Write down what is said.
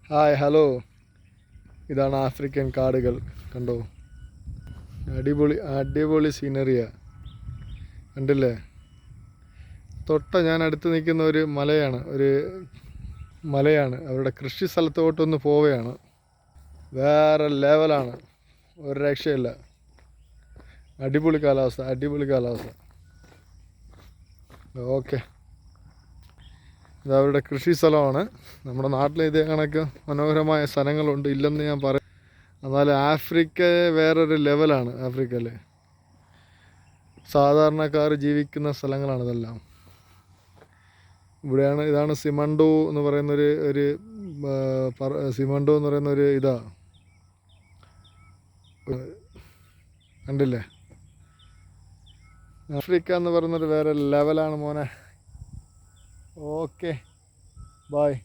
Hi hello. ഇതാണ് African കാടുകൾ. കണ്ടോ, അടിപൊളി അടിപൊളി സീനറിയാ. കണ്ടില്ലേ? ഞാൻ അടുത്ത് നിൽക്കുന്ന ഒരു മലയാണ്. അവരുടെ കൃഷി സ്ഥലത്തോട്ടൊന്ന് പോവുകയാണ്. വേറെ ലെവലാണ്, ഒരു രക്ഷയില്ല. അടിപൊളി കാലാവസ്ഥ. ഓക്കെ, ഇത് അവരുടെ കൃഷി സ്ഥലമാണ്. നമ്മുടെ നാട്ടിൽ ഇതേ കണക്ക് മനോഹരമായ സ്ഥലങ്ങളുണ്ട്, ഇല്ലെന്ന് ഞാൻ പറയും. എന്നാലും ആഫ്രിക്ക വേറൊരു ലെവലാണ്. ആഫ്രിക്കയിൽ സാധാരണക്കാർ ജീവിക്കുന്ന സ്ഥലങ്ങളാണ് ഇതെല്ലാം. ഇതാണ് സിമണ്ടോ എന്ന് പറയുന്നൊരു ഇതാ. കണ്ടില്ലേ? ആഫ്രിക്ക എന്ന് പറയുന്നൊരു വേറെ ലെവലാണ് മോനെ. Okay, bye.